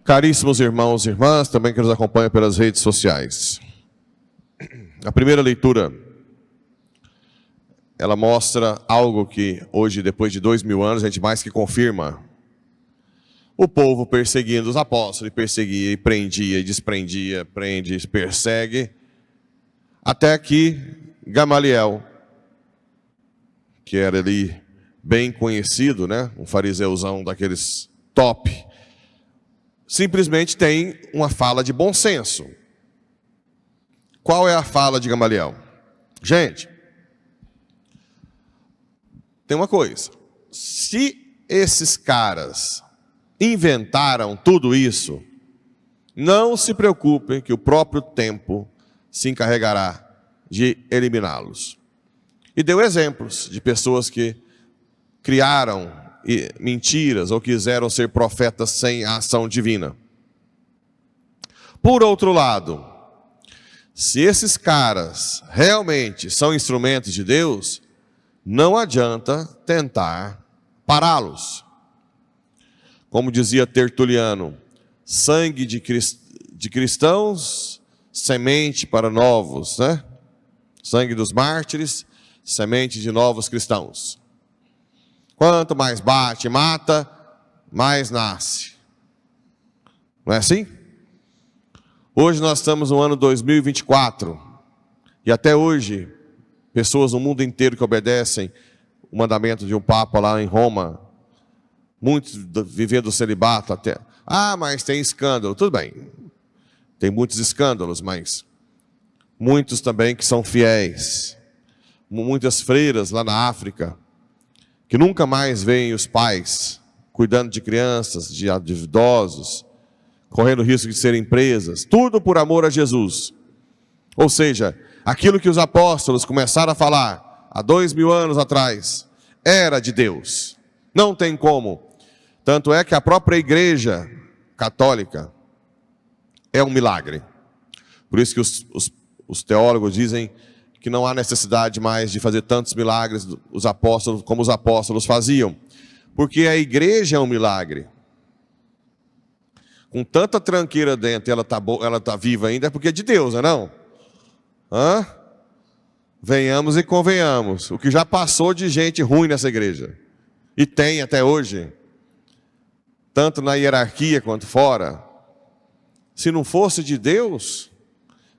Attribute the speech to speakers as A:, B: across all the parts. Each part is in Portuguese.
A: Caríssimos irmãos e irmãs, também que nos acompanham pelas redes sociais. A primeira leitura, ela mostra algo que hoje, depois de 2000 anos, a gente mais que confirma. O povo perseguindo os apóstolos, e perseguia, e prendia, e desprendia, prende, persegue, até que Gamaliel, que era ali bem conhecido, né, um fariseuzão daqueles top, simplesmente tem uma fala de bom senso. Qual é a fala de Gamaliel? Gente, tem uma coisa. Se esses caras inventaram tudo isso, não se preocupem que o próprio tempo se encarregará de eliminá-los. E deu exemplos de pessoas que criaram mentiras ou quiseram ser profetas sem a ação divina. Por outro lado, se esses caras realmente são instrumentos de Deus, não adianta tentar pará-los. Como dizia Tertuliano, sangue de cristãos, semente para novos, né? Sangue dos mártires, semente de novos cristãos. Quanto mais bate e mata, mais nasce. Não é assim? Hoje nós estamos no ano 2024, e até hoje, pessoas no mundo inteiro que obedecem o mandamento de um Papa lá em Roma, muitos vivendo o celibato até. Ah, mas tem escândalo. Tudo bem, tem muitos escândalos, mas muitos também que são fiéis. Muitas freiras lá na África, que nunca mais veem os pais cuidando de crianças, de idosos, correndo o risco de serem presas, tudo por amor a Jesus. Ou seja, aquilo que os apóstolos começaram a falar há 2000 anos atrás, era de Deus. Não tem como. Tanto é que a própria igreja católica é um milagre. Por isso que os teólogos dizem que não há necessidade mais de fazer tantos milagres os apóstolos, como os apóstolos faziam. Porque a igreja é um milagre. Com tanta tranqueira dentro, ela tá viva ainda, é porque é de Deus, não é não? Hã? Venhamos e convenhamos. O que já passou de gente ruim nessa igreja. E tem até hoje. Tanto na hierarquia quanto fora. Se não fosse de Deus,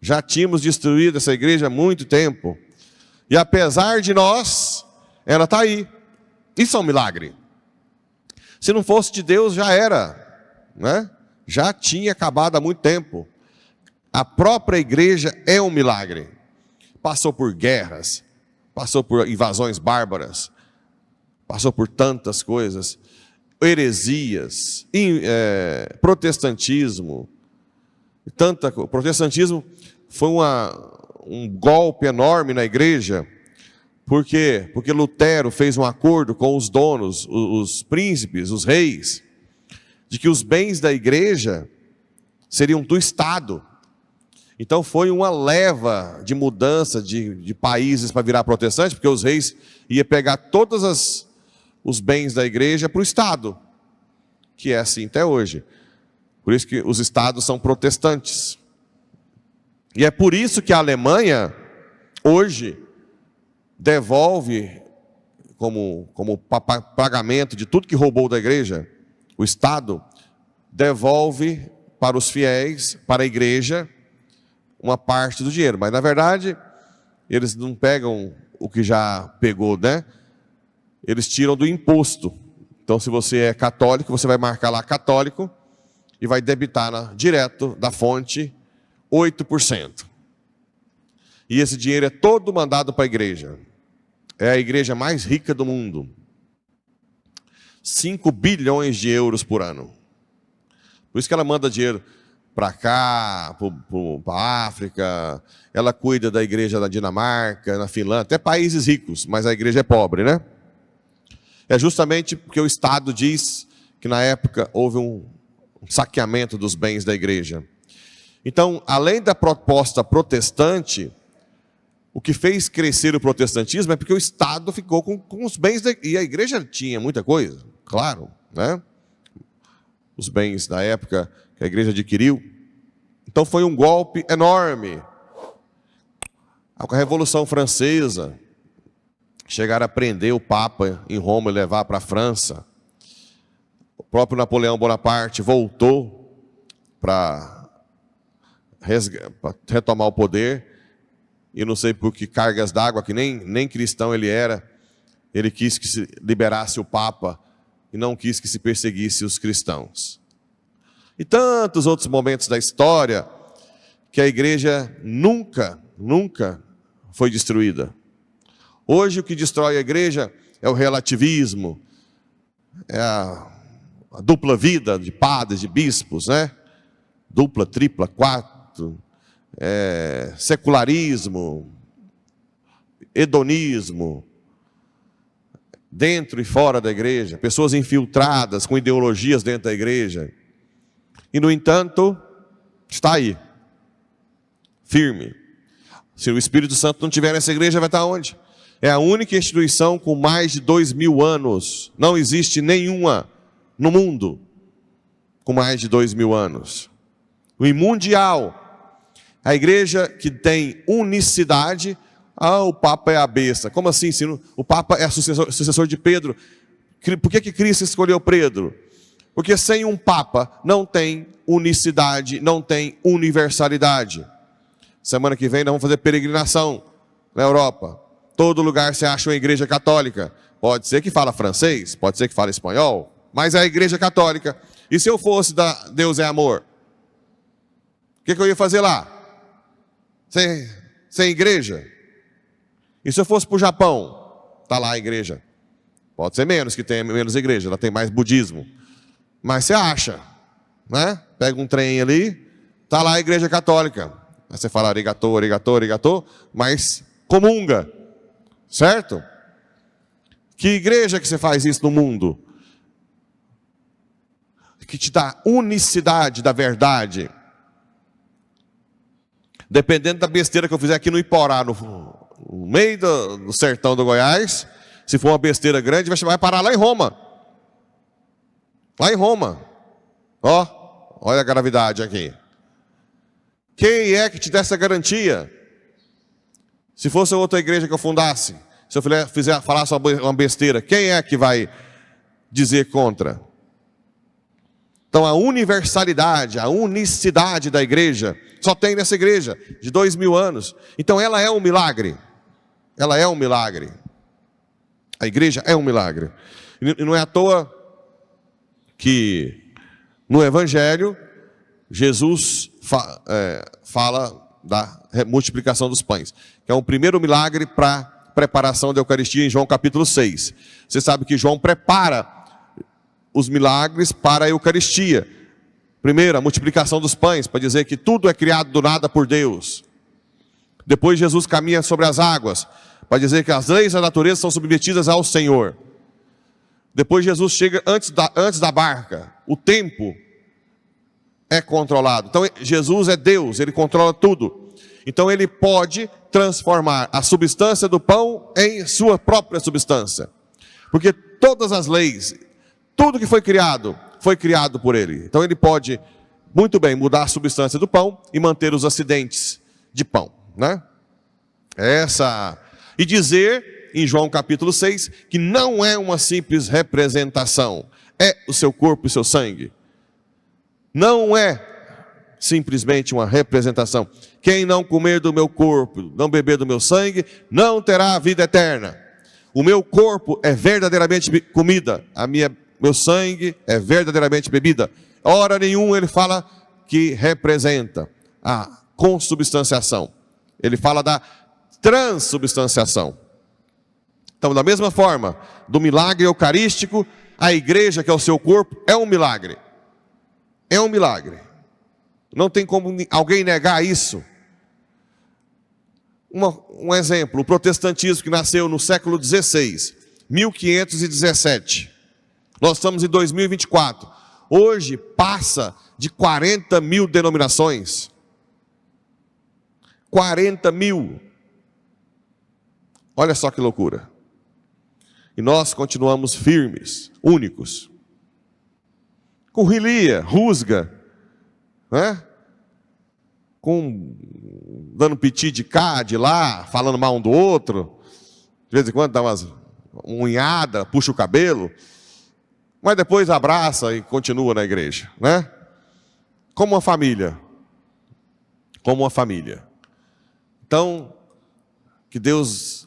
A: já tínhamos destruído essa igreja há muito tempo. E apesar de nós, ela está aí. Isso é um milagre. Se não fosse de Deus, já era, né? Já tinha acabado há muito tempo. A própria igreja é um milagre. Passou por guerras, passou por invasões bárbaras, passou por tantas coisas, heresias, protestantismo. O protestantismo foi um golpe enorme na igreja. Por quê? Porque Lutero fez um acordo com os donos, os príncipes, os reis, de que os bens da igreja seriam do Estado. Então foi uma leva de mudança de países para virar protestante, porque os reis iam pegar todos os bens da igreja para o Estado, que é assim até hoje. Por isso que os estados são protestantes. E é por isso que a Alemanha, hoje, devolve como pagamento de tudo que roubou da igreja, o Estado devolve para os fiéis, para a igreja, uma parte do dinheiro. Mas, na verdade, eles não pegam o que já pegou, né? Eles tiram do imposto. Então, se você é católico, você vai marcar lá católico, e vai debitar direto da fonte 8%. E esse dinheiro é todo mandado para a igreja. É a igreja mais rica do mundo. 5 bilhões de euros por ano. Por isso que ela manda dinheiro para cá, para a África. Ela cuida da igreja da Dinamarca, na Finlândia, até países ricos, mas a igreja é pobre, né? É justamente porque o Estado diz que na época houve um saqueamento dos bens da igreja. Então, além da proposta protestante, o que fez crescer o protestantismo é porque o Estado ficou com os bens, e a igreja tinha muita coisa, claro, né? os bens da época que a igreja adquiriu. Então foi um golpe enorme. Com a Revolução Francesa, chegaram a prender o Papa em Roma e levar para a França. O próprio Napoleão Bonaparte voltou para retomar o poder, e não sei por que cargas d'água, que nem cristão ele era, ele quis que se liberasse o Papa e não quis que se perseguisse os cristãos. E tantos outros momentos da história que a igreja nunca foi destruída. Hoje o que destrói a igreja é o relativismo, é a dupla vida de padres, de bispos, né? Dupla, tripla, quatro, secularismo, hedonismo, dentro e fora da igreja, pessoas infiltradas com ideologias dentro da igreja. E no entanto, está aí, firme. Se o Espírito Santo não tiver nessa igreja, vai estar onde? É a única instituição com mais de 2000 anos. Não existe nenhuma no mundo com mais de 2000 anos. O mundial, a igreja que tem unicidade. O Papa é a besta. Como assim? O Papa é sucessor de Pedro. Por que Cristo escolheu Pedro? Porque sem um Papa não tem unicidade, não tem universalidade. Semana que vem nós vamos fazer peregrinação na Europa. Todo lugar você acha uma igreja católica. Pode ser que fala francês, pode ser que fala espanhol, mas é a igreja católica. E se eu fosse da Deus é amor? O que eu ia fazer lá? Sem igreja? E se eu fosse para o Japão? Está lá a igreja. Pode ser menos, que tenha menos igreja, ela tem mais budismo. Mas você acha, né? Pega um trem ali, está lá a igreja católica. Aí você fala arigatô, arigatô, arigatô, mas comunga, certo? Que igreja que você faz isso no mundo? Que te dá unicidade da verdade. Dependendo da besteira que eu fizer aqui no Iporá, no meio do sertão do Goiás, se for uma besteira grande, vai parar lá em Roma. Lá em Roma. Olha a gravidade aqui. Quem é que te dá essa garantia? Se fosse outra igreja que eu fundasse, se eu falasse uma besteira, quem é que vai dizer contra? Então a universalidade, a unicidade da igreja, só tem nessa igreja, de 2000 anos. Então ela é um milagre. Ela é um milagre. A igreja é um milagre. E não é à toa que no Evangelho, Jesus fala da multiplicação dos pães, que é um primeiro milagre para preparação da Eucaristia em João capítulo 6. Você sabe que João prepara os milagres para a Eucaristia. Primeiro, a multiplicação dos pães, para dizer que tudo é criado do nada por Deus. Depois Jesus caminha sobre as águas, para dizer que as leis da natureza são submetidas ao Senhor. Depois Jesus chega antes da barca, o tempo é controlado. Então Jesus é Deus, Ele controla tudo. Então Ele pode transformar a substância do pão em sua própria substância. Porque todas as leis, tudo que foi criado por Ele. Então Ele pode muito bem mudar a substância do pão e manter os acidentes de pão, né? E dizer em João capítulo 6 que não é uma simples representação, é o seu corpo e seu sangue. Não é simplesmente uma representação. Quem não comer do meu corpo, não beber do meu sangue, não terá a vida eterna. O meu corpo é verdadeiramente comida, meu sangue é verdadeiramente bebida. Hora nenhuma ele fala que representa a consubstanciação. Ele fala da transubstanciação. Então, da mesma forma, do milagre eucarístico, a igreja, que é o seu corpo, é um milagre. É um milagre. Não tem como alguém negar isso. Um exemplo, o protestantismo que nasceu no século XVI, 1517. Nós estamos em 2024. Hoje passa de 40 mil denominações. 40 mil. Olha só que loucura. E nós continuamos firmes, únicos. currilia, rusga, né? Dando piti de cá, de lá, falando mal um do outro, de vez em quando dá umas unhada, puxa o cabelo, mas depois abraça e continua na igreja, né? Como uma família. Como uma família. Então, que Deus,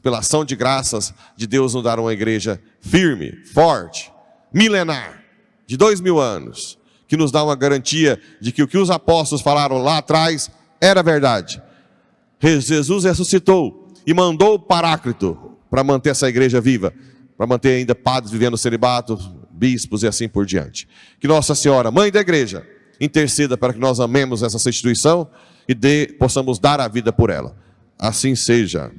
A: pela ação de graças de Deus, nos dar uma igreja firme, forte, milenar, de 2000 anos, que nos dá uma garantia de que o que os apóstolos falaram lá atrás era verdade. Jesus ressuscitou e mandou o Paráclito para manter essa igreja viva, para manter ainda padres vivendo no celibato, bispos e assim por diante. Que Nossa Senhora, Mãe da Igreja, interceda para que nós amemos essa instituição e possamos dar a vida por ela. Assim seja.